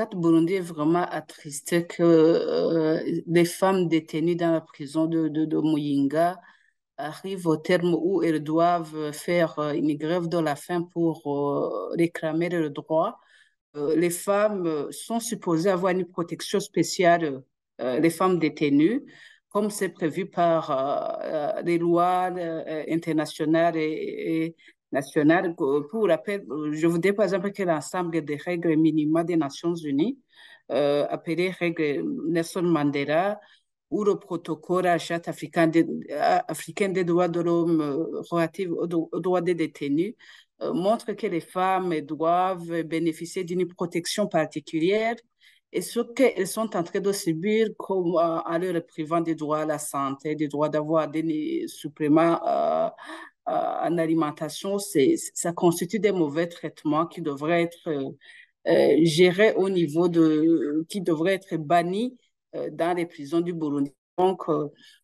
cas de Burundi est vraiment attristé que les femmes détenues dans la prison de Muyinga arrivent au terme où elles doivent faire une grève de la faim pour réclamer leurs droits. Les femmes sont supposées avoir une protection spéciale, les femmes détenues, comme c'est prévu par les lois internationales et nationales. Pour rappel, je voudrais par exemple que l'ensemble des règles minimales des Nations Unies, appelées règles Nelson Mandela, ou le protocole à la Charte africaine des droits de l'homme relatif aux droits des détenus, montre que les femmes doivent bénéficier d'une protection particulière et ce qu'elles sont en train de subir, comme en leur privant des droits à la santé, des droits d'avoir des suppléments en alimentation, ça constitue des mauvais traitements qui devraient être gérés au niveau qui devraient être bannis dans les prisons du Burundi. Donc,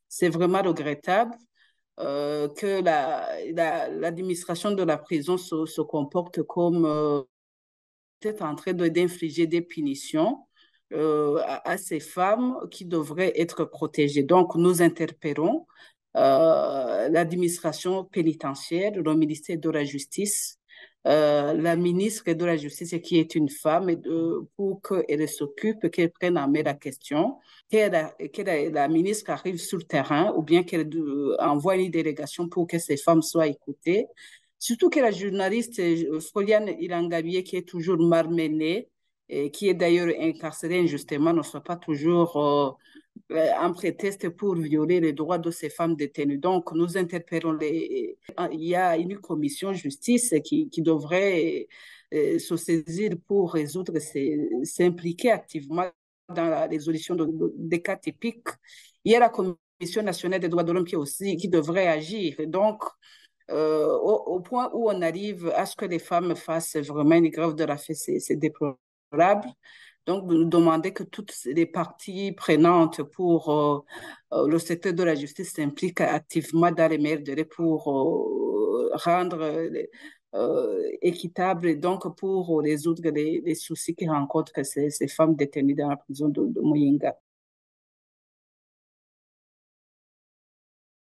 c'est vraiment regrettable que l'administration de la prison se comporte comme peut-être en train d'infliger des punitions à ces femmes qui devraient être protégées. Donc, nous interpellons l'administration pénitentiaire, le ministère de la Justice, la ministre de la Justice qui est une femme pour qu'elle s'occupe, qu'elle prenne en main la question, la ministre arrive sur le terrain ou bien qu'elle envoie une délégation pour que ces femmes soient écoutées. Surtout que la journaliste Foliane Irangabié, qui est toujours malmenée, et qui est d'ailleurs incarcérée injustement, ne soit pas toujours en prétexte pour violer les droits de ces femmes détenues. Donc, nous interpellons il y a une commission justice qui devrait se saisir pour résoudre, s'impliquer activement dans la résolution des cas typiques. Il y a la Commission nationale des droits de l'homme qui devrait agir. Donc, au point où on arrive à ce que les femmes fassent vraiment une grève de la faim, c'est déplorable. Donc, nous demander que toutes les parties prenantes pour le secteur de la justice s'impliquent activement dans les meilleurs délais pour rendre équitable et donc pour résoudre les soucis que rencontrent ces femmes détenues dans la prison de Muyinga.